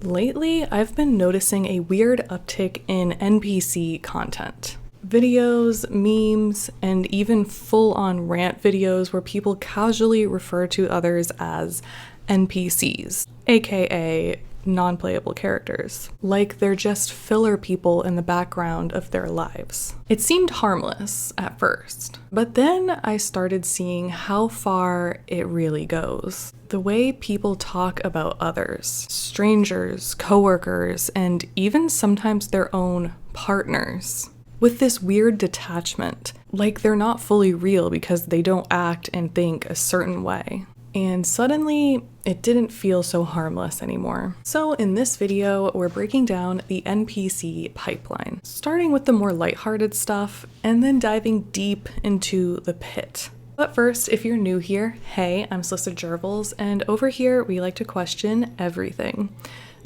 Lately, I've been noticing a weird uptick in NPC content. Videos, memes, and even full-on rant videos where people casually refer to others as NPCs, aka non-playable characters, like they're just filler people in the background of their lives. It seemed harmless at first, but then I started seeing how far it really goes. The way people talk about others, strangers, coworkers, and even sometimes their own partners, with this weird detachment, like they're not fully real because they don't act and think a certain way. And suddenly, it didn't feel so harmless anymore. So in this video, we're breaking down the NPC pipeline, starting with the more lighthearted stuff, and then diving deep into the pit. But first, if you're new here, hey, I'm Slyssa Gervals, and over here we like to question everything,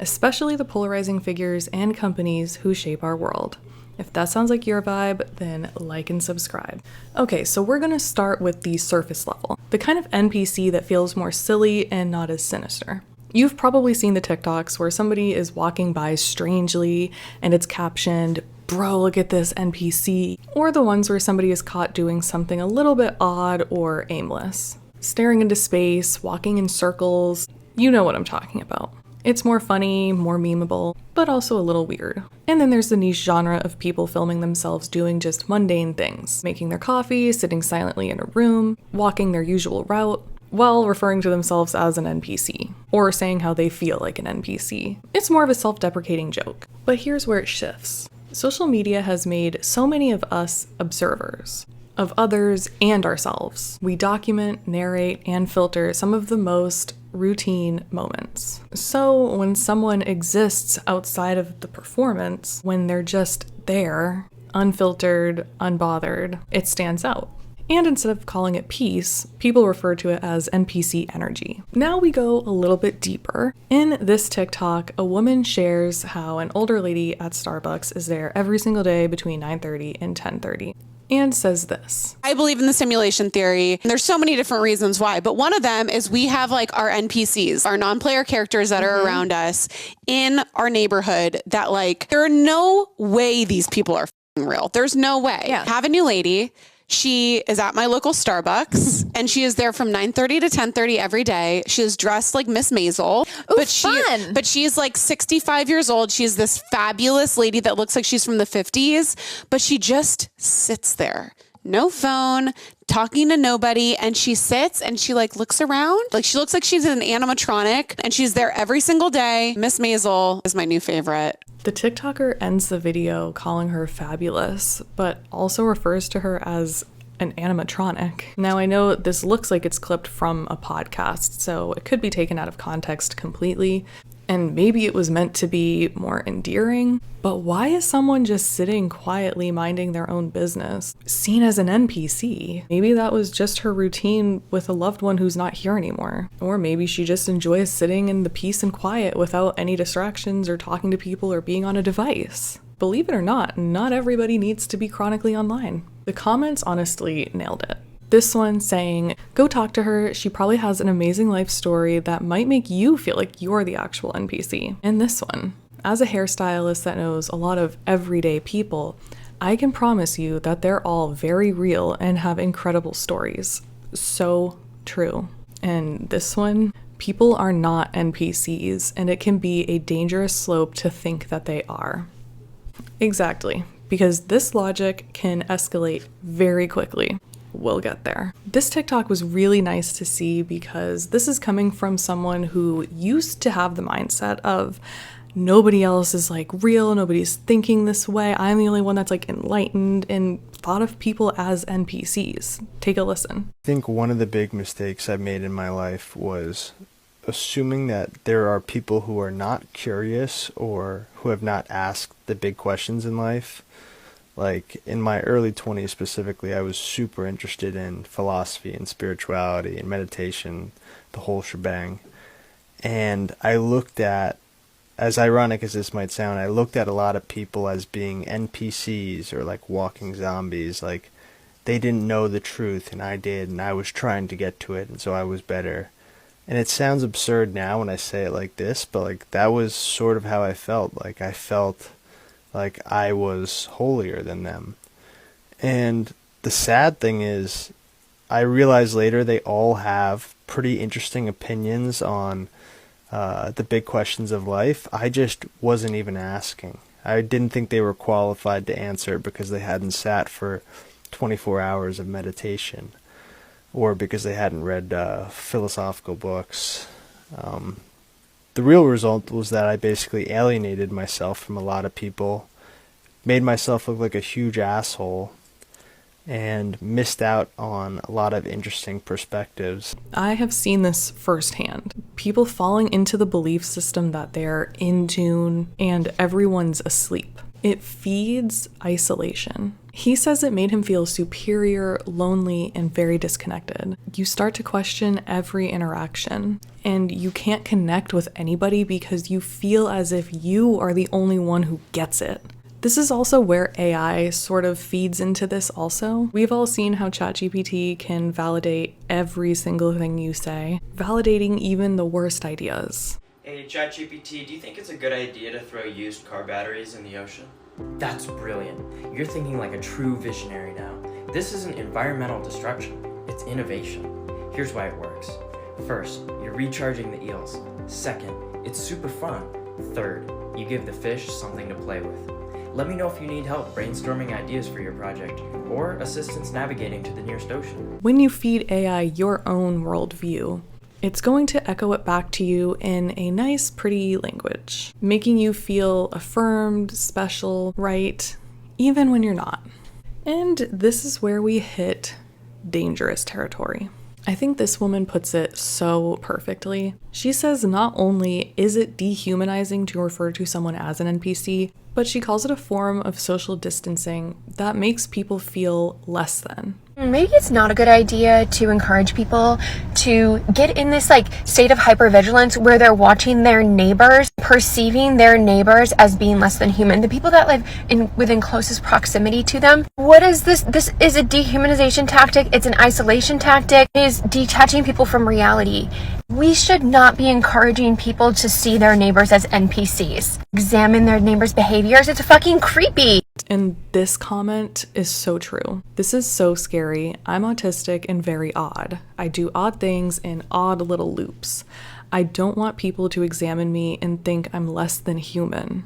especially the polarizing figures and companies who shape our world. If that sounds like your vibe, then like and subscribe. Okay, so we're gonna start with the surface level, the kind of NPC that feels more silly and not as sinister. You've probably seen the TikToks where somebody is walking by strangely and it's captioned, "Bro, look at this NPC," or the ones where somebody is caught doing something a little bit odd or aimless, staring into space, walking in circles. You know what I'm talking about. It's more funny, more memeable, but also a little weird. And then there's the niche genre of people filming themselves doing just mundane things, making their coffee, sitting silently in a room, walking their usual route, while referring to themselves as an NPC, or saying how they feel like an NPC. It's more of a self-deprecating joke. But here's where it shifts. Social media has made so many of us observers of others and ourselves. We document, narrate, and filter some of the most routine moments. So when someone exists outside of the performance, when they're just there, unfiltered, unbothered, it stands out. And instead of calling it peace, people refer to it as NPC energy. Now we go a little bit deeper. In this TikTok, a woman shares how an older lady at Starbucks is there every single day between 9:30 and 10:30. And says this. I believe in the simulation theory. There's so many different reasons why, but one of them is we have like our NPCs, our non-player characters that are around us in our neighborhood that like, there are no way these people are real. There's no way. Yeah. Have a new lady. She is at my local Starbucks and she is there from 9:30 to 10:30 every day. She is dressed like Miss Maisel, Ooh, fun. but she's like 65 years old. She's this fabulous lady that looks like she's from the 50s, but she just sits there. No phone, talking to nobody. And she sits and she like looks around. Like she looks like she's an animatronic and she's there every single day. Miss Maisel is my new favorite. The TikToker ends the video calling her fabulous, but also refers to her as an animatronic. Now I know this looks like it's clipped from a podcast, so it could be taken out of context completely, and maybe it was meant to be more endearing, but why is someone just sitting quietly minding their own business seen as an NPC? Maybe that was just her routine with a loved one who's not here anymore. Or maybe she just enjoys sitting in the peace and quiet without any distractions or talking to people or being on a device. Believe it or not everybody needs to be chronically online. The comments honestly nailed it. This one saying, go talk to her, she probably has an amazing life story that might make you feel like you're the actual NPC. And this one, as a hairstylist that knows a lot of everyday people, I can promise you that they're all very real and have incredible stories. So true. And this one, people are not NPCs, and it can be a dangerous slope to think that they are. Exactly, because this logic can escalate very quickly. We'll get there. This TikTok was really nice to see because this is coming from someone who used to have the mindset of nobody else is like real, nobody's thinking this way, I'm the only one that's like enlightened, and thought of people as NPCs. Take a listen. I think one of the big mistakes I've made in my life was assuming that there are people who are not curious or who have not asked the big questions in life. Like in my early 20s specifically, I was super interested in philosophy and spirituality and meditation, the whole shebang. And I looked at, as ironic as this might sound, I looked at a lot of people as being NPCs or like walking zombies. Like they didn't know the truth and I did, and I was trying to get to it, and so I was better. And it sounds absurd now when I say it like this, but like that was sort of how I felt. Like I felt like I was holier than them. And the sad thing is, I realized later they all have pretty interesting opinions on the big questions of life. I just wasn't even asking. I didn't think they were qualified to answer because they hadn't sat for 24 hours of meditation, or because they hadn't read philosophical books. The real result was that I basically alienated myself from a lot of people, made myself look like a huge asshole, and missed out on a lot of interesting perspectives. I have seen this firsthand. People falling into the belief system that they're in tune and everyone's asleep. It feeds isolation. He says it made him feel superior, lonely, and very disconnected. You start to question every interaction, and you can't connect with anybody because you feel as if you are the only one who gets it. This is also where AI sort of feeds into this also. We've all seen how ChatGPT can validate every single thing you say, validating even the worst ideas. Hey, ChatGPT, do you think it's a good idea to throw used car batteries in the ocean? That's brilliant. You're thinking like a true visionary now. This isn't environmental destruction, it's innovation. Here's why it works. First, you're recharging the eels. Second, it's super fun. Third, you give the fish something to play with. Let me know if you need help brainstorming ideas for your project, or assistance navigating to the nearest ocean. When you feed AI your own worldview, it's going to echo it back to you in a nice, pretty language, making you feel affirmed, special, right, even when you're not. And this is where we hit dangerous territory. I think this woman puts it so perfectly. She says not only is it dehumanizing to refer to someone as an NPC, but she calls it a form of social distancing that makes people feel less than. Maybe it's not a good idea to encourage people to get in this state of hypervigilance where they're watching their neighbors, perceiving their neighbors as being less than human, the people that live within closest proximity to them. What is this? This is a dehumanization tactic. It's an isolation tactic. It is detaching people from reality. We should not be encouraging people to see their neighbors as NPCs. Examine their neighbors' behaviors. It's fucking creepy. And this comment is so true. This is so scary. I'm autistic and very odd. I do odd things in odd little loops. I don't want people to examine me and think I'm less than human.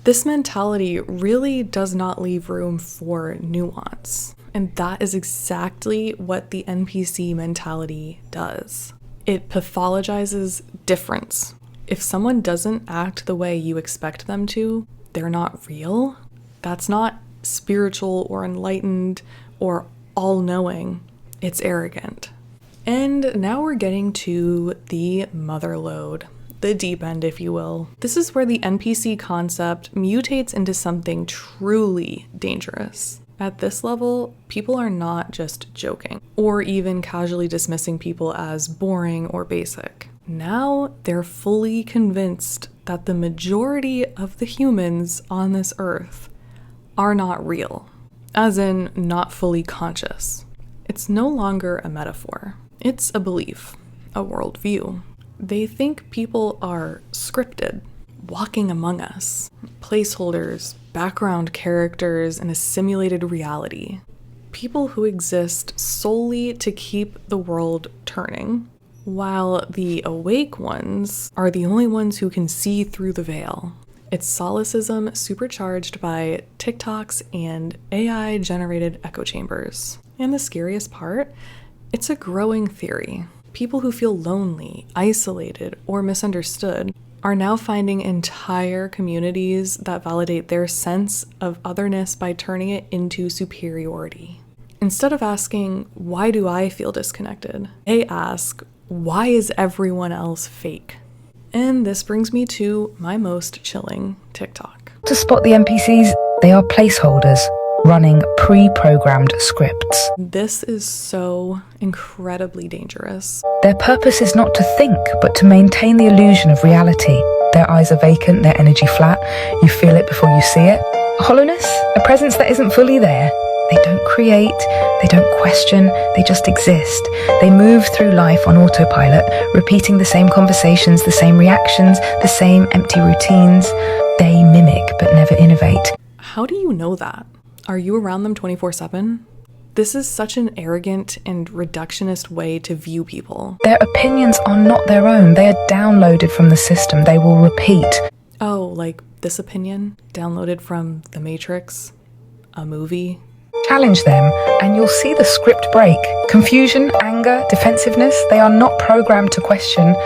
This mentality really does not leave room for nuance. And that is exactly what the NPC mentality does. It pathologizes difference. If someone doesn't act the way you expect them to, they're not real. That's not spiritual or enlightened or all-knowing. It's arrogant. And now we're getting to the mother lode, the deep end, if you will. This is where the NPC concept mutates into something truly dangerous. At this level, people are not just joking or even casually dismissing people as boring or basic. Now they're fully convinced that the majority of the humans on this earth are not real, as in not fully conscious. It's no longer a metaphor. It's a belief, a worldview. They think people are scripted, walking among us, placeholders, background characters in a simulated reality. People who exist solely to keep the world turning, while the awake ones are the only ones who can see through the veil. It's solipsism supercharged by TikToks and AI-generated echo chambers. And the scariest part, it's a growing theory. People who feel lonely, isolated, or misunderstood are now finding entire communities that validate their sense of otherness by turning it into superiority. Instead of asking, why do I feel disconnected? They ask, why is everyone else fake? And this brings me to my most chilling TikTok. To spot the NPCs, they are placeholders running pre-programmed scripts. This is so incredibly dangerous. Their purpose is not to think, but to maintain the illusion of reality. Their eyes are vacant, their energy flat. You feel it before you see it. Hollowness, a presence that isn't fully there. They don't create, they don't question, they just exist. They move through life on autopilot, repeating the same conversations, the same reactions, the same empty routines. They mimic but never innovate. How do you know that? Are you around them 24/7? This is such an arrogant and reductionist way to view people. Their opinions are not their own. They are downloaded from the system. They will repeat. Oh, like this opinion? Downloaded from The Matrix? A movie? Challenge them, and you'll see the script break. Confusion, anger, defensiveness, they are not programmed to question.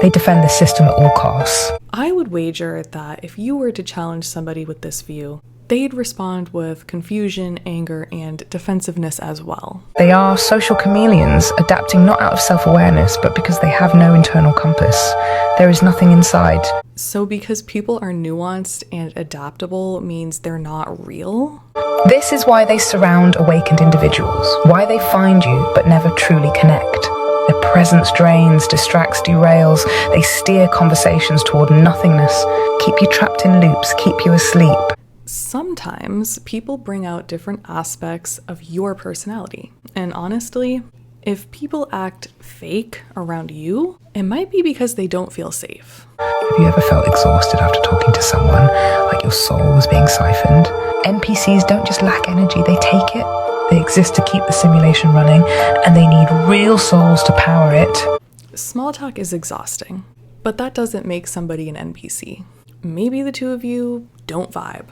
They defend the system at all costs. I would wager that if you were to challenge somebody with this view, they'd respond with confusion, anger, and defensiveness as well. They are social chameleons, adapting not out of self-awareness, but because they have no internal compass. There is nothing inside. So because people are nuanced and adaptable means they're not real? This is why they surround awakened individuals, why they find you but never truly connect. Their presence drains, distracts, derails. They steer conversations toward nothingness, keep you trapped in loops, keep you asleep. Sometimes people bring out different aspects of your personality. And honestly, if people act fake around you, it might be because they don't feel safe. Have you ever felt exhausted after talking to someone, like your soul was being siphoned? NPCs don't just lack energy, they take it. They exist to keep the simulation running, and they need real souls to power it. Small talk is exhausting, but that doesn't make somebody an NPC. Maybe the two of you don't vibe.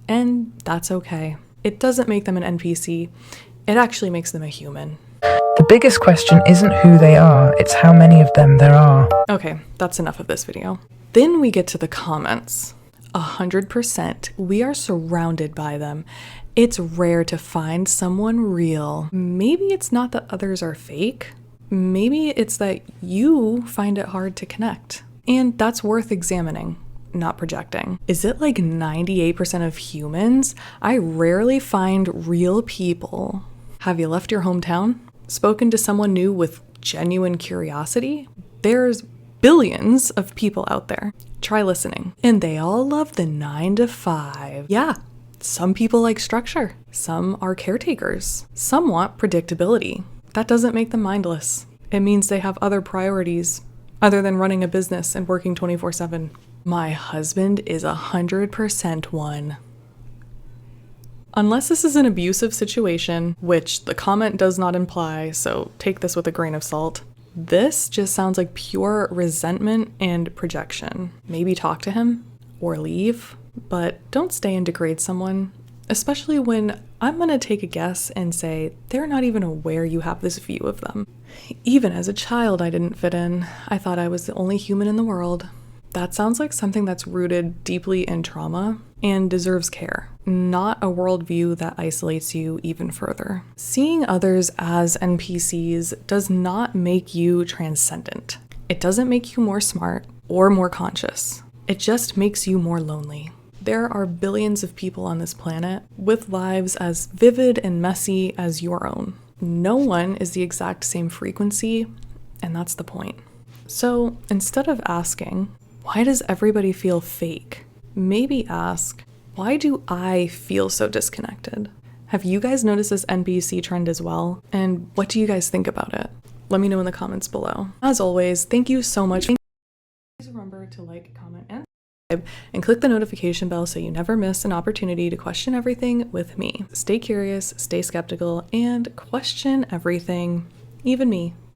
And that's okay. It doesn't make them an NPC. It actually makes them a human. The biggest question isn't who they are, it's how many of them there are. Okay, that's enough of this video. Then we get to the comments. 100%. We are surrounded by them. It's rare to find someone real. Maybe it's not that others are fake. Maybe it's that you find it hard to connect. And that's worth examining, not projecting. Is it like 98% of humans? I rarely find real people. Have you left your hometown? Spoken to someone new with genuine curiosity? There's billions of people out there. Try listening. And they all love the 9 to 5. Yeah, some people like structure. Some are caretakers. Some want predictability. That doesn't make them mindless. It means they have other priorities other than running a business and working 24/7. My husband is 100% one. Unless this is an abusive situation, which the comment does not imply, so take this with a grain of salt. This just sounds like pure resentment and projection. Maybe talk to him or leave, but don't stay and degrade someone, especially when I'm gonna take a guess and say they're not even aware you have this view of them. Even as a child, I didn't fit in. I thought I was the only human in the world. That sounds like something that's rooted deeply in trauma and deserves care, not a worldview that isolates you even further. Seeing others as NPCs does not make you transcendent. It doesn't make you more smart or more conscious. It just makes you more lonely. There are billions of people on this planet with lives as vivid and messy as your own. No one is the exact same frequency, and that's the point. So instead of asking, why does everybody feel fake? Maybe ask, why do I feel so disconnected? Have you guys noticed this NPC trend as well? And what do you guys think about it? Let me know in the comments below. As always, thank you so much. Please remember to like, comment, and subscribe, and click the notification bell so you never miss an opportunity to question everything with me. Stay curious, stay skeptical, and question everything, even me.